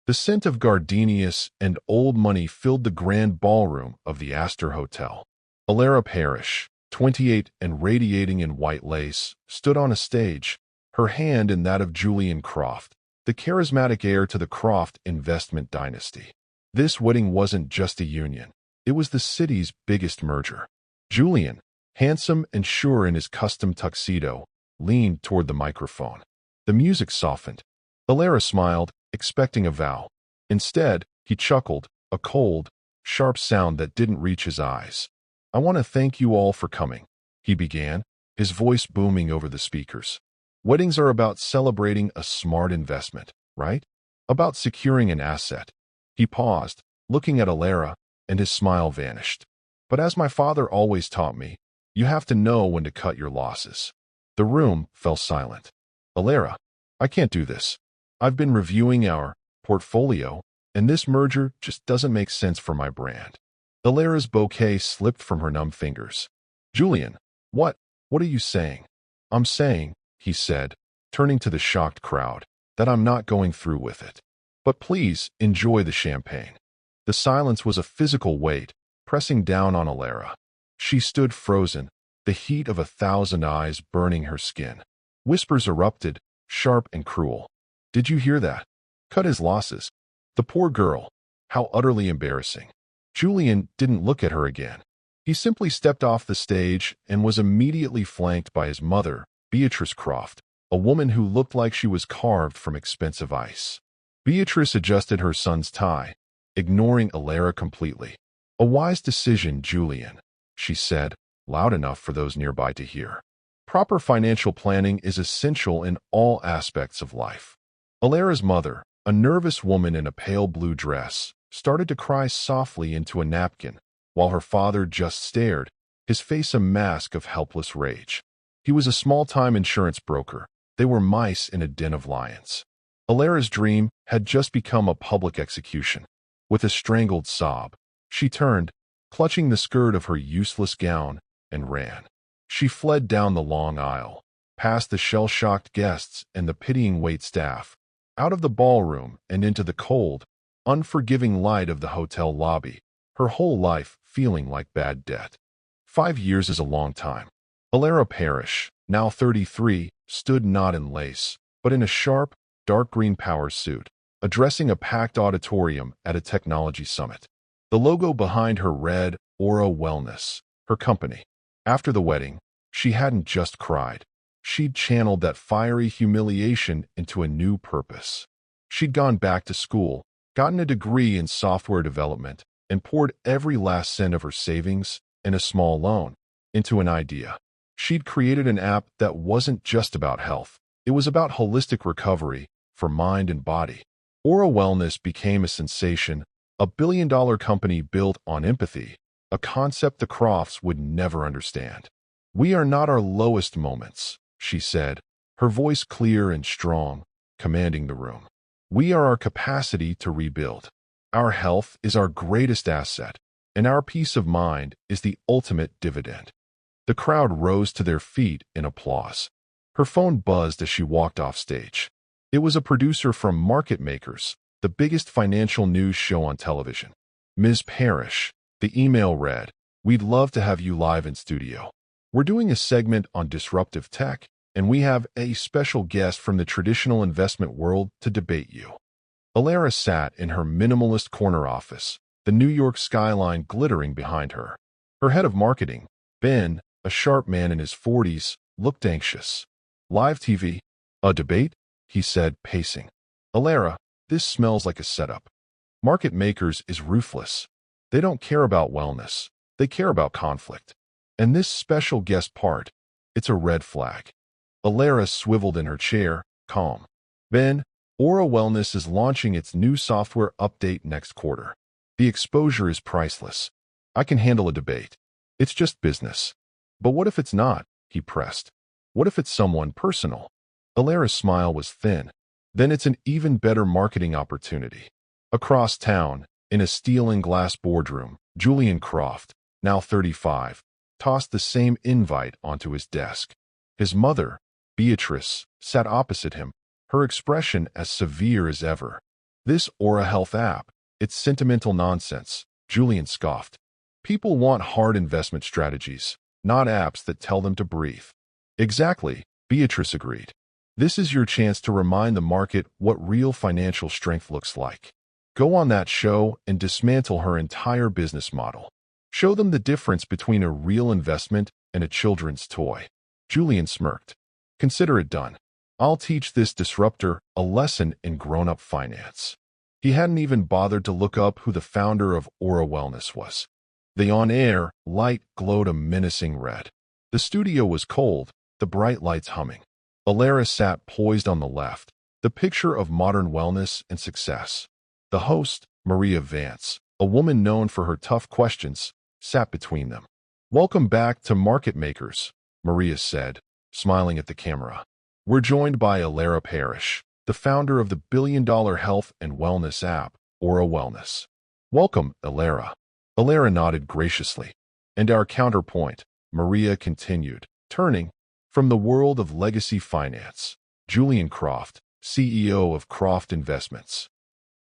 The scent of gardenias and old money filled the grand ballroom of the Astor Hotel. Elara Parrish, 28 and radiating in white lace, stood on a stage, her hand in that of Julian Croft, the charismatic heir to the Croft investment dynasty. This wedding wasn't just a union. It was the city's biggest merger. Julian, handsome and sure in his custom tuxedo, leaned toward the microphone. The music softened. Elara smiled, expecting a vow. Instead, he chuckled, a cold, sharp sound that didn't reach his eyes. "I want to thank you all for coming," he began, his voice booming over the speakers. "Weddings are about celebrating a smart investment, right? About securing an asset." He paused, looking at Elara, and his smile vanished. "But as my father always taught me, you have to know when to cut your losses." The room fell silent. "Elara, I can't do this. I've been reviewing our portfolio, and this merger just doesn't make sense for my brand." Elara's bouquet slipped from her numb fingers. "Julian, what are you saying?" "I'm saying," he said, turning to the shocked crowd, "that I'm not going through with it. But please enjoy the champagne." The silence was a physical weight, pressing down on Elara. She stood frozen, the heat of 1,000 eyes burning her skin. Whispers erupted, sharp and cruel. "Did you hear that? Cut his losses. The poor girl. How utterly embarrassing." Julian didn't look at her again. He simply stepped off the stage and was immediately flanked by his mother, Beatrice Croft, a woman who looked like she was carved from expensive ice. Beatrice adjusted her son's tie, ignoring Elara completely. "A wise decision, Julian," she said, loud enough for those nearby to hear. "Proper financial planning is essential in all aspects of life." Elara's mother, a nervous woman in a pale blue dress, started to cry softly into a napkin, while her father just stared, his face a mask of helpless rage. He was a small-time insurance broker. They were mice in a den of lions. Elara's dream had just become a public execution. With a strangled sob, she turned, clutching the skirt of her useless gown, and ran. She fled down the long aisle, past the shell-shocked guests and the pitying waitstaff, out of the ballroom and into the cold, unforgiving light of the hotel lobby, her whole life feeling like bad debt. 5 years is a long time. Elara Parrish, now 33, stood not in lace, but in a sharp, dark green power suit, addressing a packed auditorium at a technology summit. The logo behind her read Aura Wellness, her company. After the wedding, she hadn't just cried. She'd channeled that fiery humiliation into a new purpose. She'd gone back to school, gotten a degree in software development, and poured every last cent of her savings and a small loan into an idea. She'd created an app that wasn't just about health. It was about holistic recovery for mind and body. Aura Wellness became a sensation, a billion-dollar company built on empathy, a concept the Crofts would never understand. "We are not our lowest moments," she said, her voice clear and strong, commanding the room. "We are our capacity to rebuild. Our health is our greatest asset, and our peace of mind is the ultimate dividend." The crowd rose to their feet in applause. Her phone buzzed as she walked off stage. It was a producer from Market Makers, the biggest financial news show on television. "Ms. Parrish," the email read, "we'd love to have you live in studio. We're doing a segment on disruptive tech, and we have a special guest from the traditional investment world to debate you." Elara sat in her minimalist corner office, the New York skyline glittering behind her. Her head of marketing, Ben, a sharp man in his 40s, looked anxious. "Live TV? A debate?" he said, pacing. "Elara, this smells like a setup. Market Makers is ruthless. They don't care about wellness. They care about conflict. And this special guest part, it's a red flag." Elara swiveled in her chair, calm. "Ben, Aura Wellness is launching its new software update next quarter. The exposure is priceless. I can handle a debate. It's just business." "But what if it's not?" he pressed. "What if it's someone personal?" Elara's smile was thin. "Then it's an even better marketing opportunity." Across town, in a steel and glass boardroom, Julian Croft, now 35, tossed the same invite onto his desk. His mother, Beatrice, sat opposite him, her expression as severe as ever. This Aura Health app, it's sentimental nonsense, Julian scoffed. People want hard investment strategies, not apps that tell them to breathe. Exactly, Beatrice agreed. This is your chance to remind the market what real financial strength looks like. Go on that show and dismantle her entire business model. Show them the difference between a real investment and a children's toy. Julian smirked. Consider it done. I'll teach this disruptor a lesson in grown-up finance. He hadn't even bothered to look up who the founder of Aura Wellness was. The on-air light glowed a menacing red. The studio was cold, the bright lights humming. Elara sat poised on the left, the picture of modern wellness and success. The host, Maria Vance, a woman known for her tough questions, sat between them. "Welcome back to Market Makers," Maria said, smiling at the camera. "We're joined by Elara Parrish, the founder of the billion-dollar health and wellness app, Aura Wellness." "Welcome, Elara." Elara nodded graciously. "And our counterpoint," Maria continued, turning, "from the world of legacy finance, Julian Croft, CEO of Croft Investments."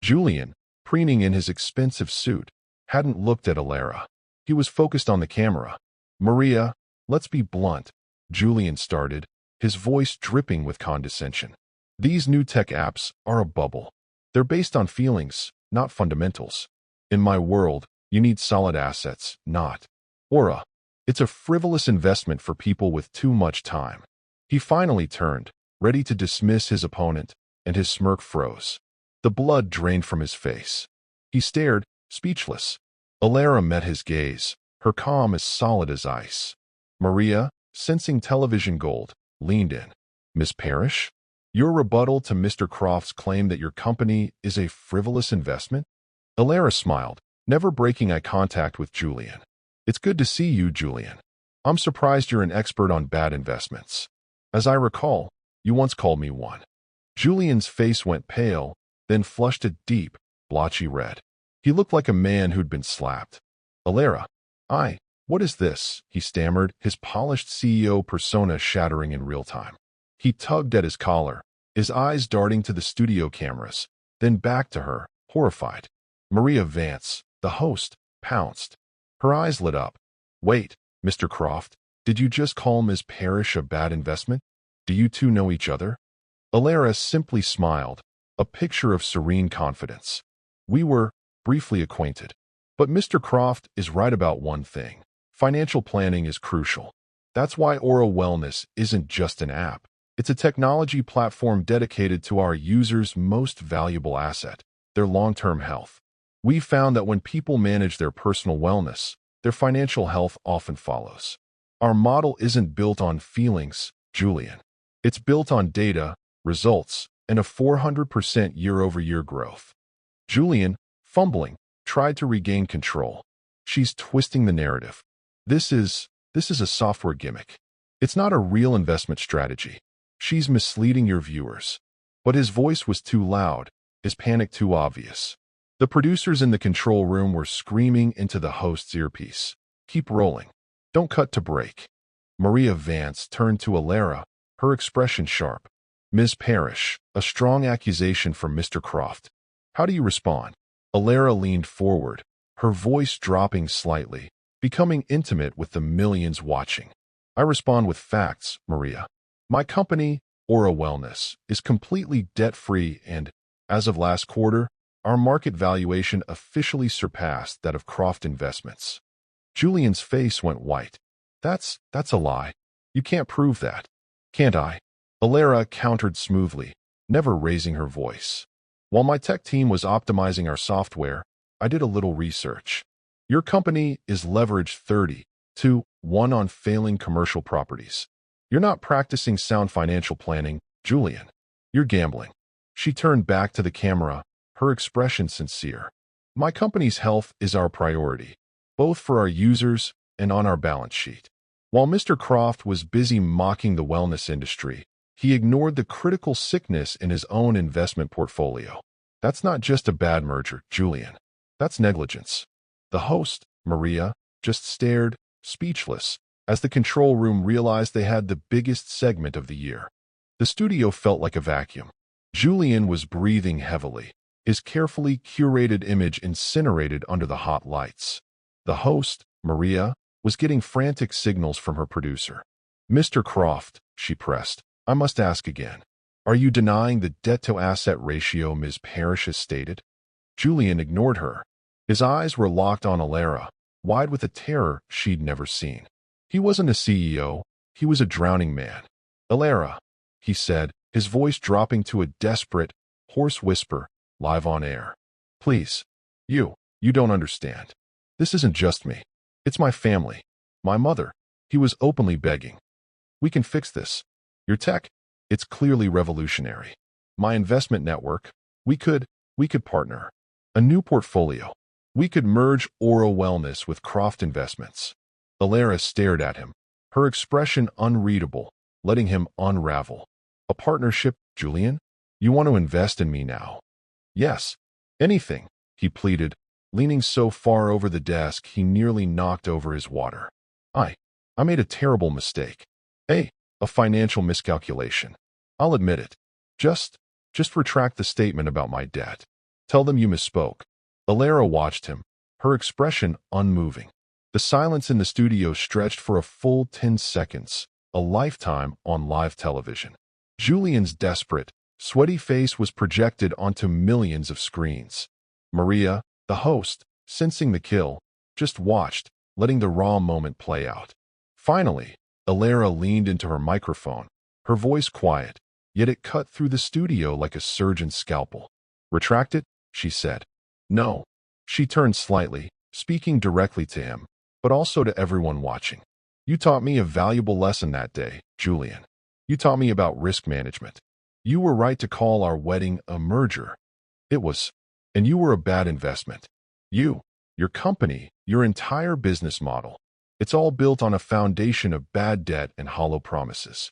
Julian, preening in his expensive suit, hadn't looked at Elara. He was focused on the camera. "Maria, let's be blunt," Julian started, his voice dripping with condescension. "These new tech apps are a bubble. They're based on feelings, not fundamentals. In my world, you need solid assets, not Aura. It's a frivolous investment for people with too much time." He finally turned, ready to dismiss his opponent, and his smirk froze. The blood drained from his face. He stared, speechless. Elara met his gaze, her calm as solid as ice. Maria, sensing television gold, leaned in. "Miss Parrish? Your rebuttal to Mr. Croft's claim that your company is a frivolous investment?" Elara smiled, never breaking eye contact with Julian. "It's good to see you, Julian. I'm surprised you're an expert on bad investments. As I recall, you once called me one." Julian's face went pale, then flushed a deep, blotchy red. He looked like a man who'd been slapped. "Elara, what is this?" he stammered, his polished CEO persona shattering in real time. He tugged at his collar, his eyes darting to the studio cameras, then back to her, horrified. Maria Vance, the host, pounced. Her eyes lit up. "Wait, Mr. Croft, did you just call Ms. Parrish a bad investment? Do you two know each other?" Elara simply smiled, a picture of serene confidence. "We were briefly acquainted. But Mr. Croft is right about one thing. Financial planning is crucial. That's why Aura Wellness isn't just an app. It's a technology platform dedicated to our users' most valuable asset, their long-term health. We've found that when people manage their personal wellness, their financial health often follows. Our model isn't built on feelings, Julian. It's built on data, results, and a 400% year-over-year growth." Julian, fumbling, tried to regain control. "She's twisting the narrative. This is a software gimmick. It's not a real investment strategy. She's misleading your viewers." But his voice was too loud, his panic too obvious. The producers in the control room were screaming into the host's earpiece. "Keep rolling. Don't cut to break." Maria Vance turned to Elara, her expression sharp. "Ms. Parrish, a strong accusation from Mr. Croft. How do you respond?" Elara leaned forward, her voice dropping slightly, becoming intimate with the millions watching. "I respond with facts, Maria. My company, Aura Wellness, is completely debt-free and, as of last quarter, our market valuation officially surpassed that of Croft Investments." Julian's face went white. That's a lie. You can't prove that." "Can't I?" Elara countered smoothly, never raising her voice. "While my tech team was optimizing our software, I did a little research. Your company is leveraged 30-1 on failing commercial properties. You're not practicing sound financial planning, Julian. You're gambling." She turned back to the camera, her expression sincere. "My company's health is our priority, both for our users and on our balance sheet." While Mr. Croft was busy mocking the wellness industry, he ignored the critical sickness in his own investment portfolio. "That's not just a bad merger, Julian. That's negligence." The host, Maria, just stared, speechless, as the control room realized they had the biggest segment of the year. The studio felt like a vacuum. Julian was breathing heavily, his carefully curated image incinerated under the hot lights. The host, Maria, was getting frantic signals from her producer. "Mr. Croft," she pressed, "I must ask again. Are you denying the debt-to-asset ratio Ms. Parrish has stated?" Julian ignored her. His eyes were locked on Elara, wide with a terror she'd never seen. He wasn't a CEO, he was a drowning man. "Elara," he said, his voice dropping to a desperate, hoarse whisper, live on air. "Please. You don't understand. This isn't just me. It's my family. My mother." He was openly begging. "We can fix this. Your tech, it's clearly revolutionary. My investment network, we could partner. A new portfolio. We could merge Aura Wellness with Croft Investments." Elara stared at him, her expression unreadable, letting him unravel. "A partnership, Julian? You want to invest in me now?" "Yes. Anything," he pleaded, leaning so far over the desk he nearly knocked over his water. I made a terrible mistake. A financial miscalculation. I'll admit it. Just retract the statement about my debt. Tell them you misspoke." Elara watched him, her expression unmoving. The silence in the studio stretched for a full 10 seconds, a lifetime on live television. Julian's desperate, sweaty face was projected onto millions of screens. Maria, the host, sensing the kill, just watched, letting the raw moment play out. Finally, Elara leaned into her microphone, her voice quiet, yet it cut through the studio like a surgeon's scalpel. "Retract it?" she said. "No." She turned slightly, speaking directly to him, but also to everyone watching. "You taught me a valuable lesson that day, Julian. You taught me about risk management. You were right to call our wedding a merger. It was. And you were a bad investment. Your company, your entire business model. It's all built on a foundation of bad debt and hollow promises."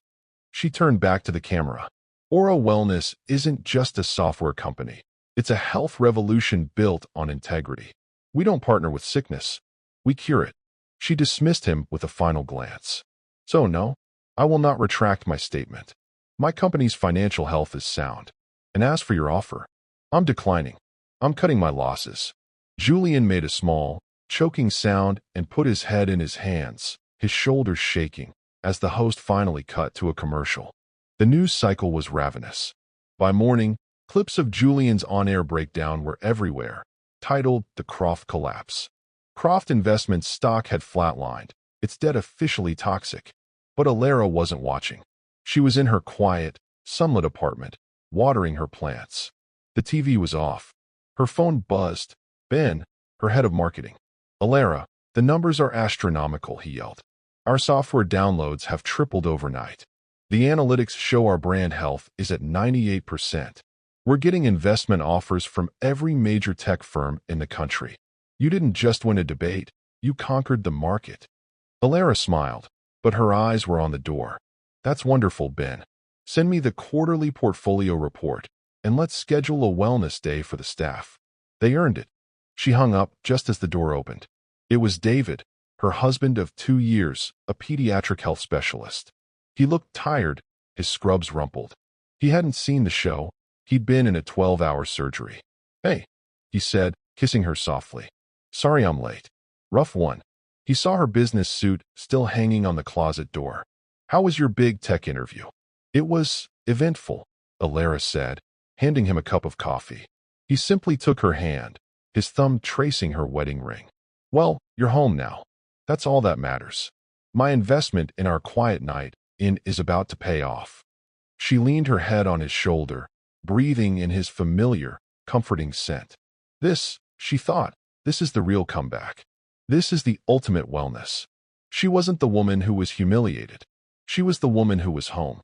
She turned back to the camera. "Aura Wellness isn't just a software company. It's a health revolution built on integrity. We don't partner with sickness. We cure it." She dismissed him with a final glance. "So no, I will not retract my statement. My company's financial health is sound. And as for your offer, I'm declining. I'm cutting my losses." Julian made a small, choking sound and put his head in his hands, his shoulders shaking, as the host finally cut to a commercial. The news cycle was ravenous. By morning, clips of Julian's on-air breakdown were everywhere, titled "The Croft Collapse." Croft Investments stock had flatlined, its debt officially toxic. But Elara wasn't watching. She was in her quiet, sunlit apartment, watering her plants. The TV was off. Her phone buzzed. Ben, her head of marketing. "Elara, the numbers are astronomical," he yelled. "Our software downloads have tripled overnight. The analytics show our brand health is at 98%. We're getting investment offers from every major tech firm in the country. You didn't just win a debate, you conquered the market." Elara smiled, but her eyes were on the door. "That's wonderful, Ben. Send me the quarterly portfolio report, and let's schedule a wellness day for the staff. They earned it." She hung up just as the door opened. It was David, her husband of 2 years, a pediatric health specialist. He looked tired, his scrubs rumpled. He hadn't seen the show. He'd been in a 12-hour surgery. "Hey," he said, kissing her softly. "Sorry I'm late. Rough one." He saw her business suit still hanging on the closet door. "How was your big tech interview?" "It was eventful," Elara said, handing him a cup of coffee. He simply took her hand, his thumb tracing her wedding ring. "Well, you're home now. That's all that matters. My investment in our quiet night is about to pay off." She leaned her head on his shoulder, breathing in his familiar, comforting scent. She thought, this is the real comeback. This is the ultimate wellness. She wasn't the woman who was humiliated. She was the woman who was home.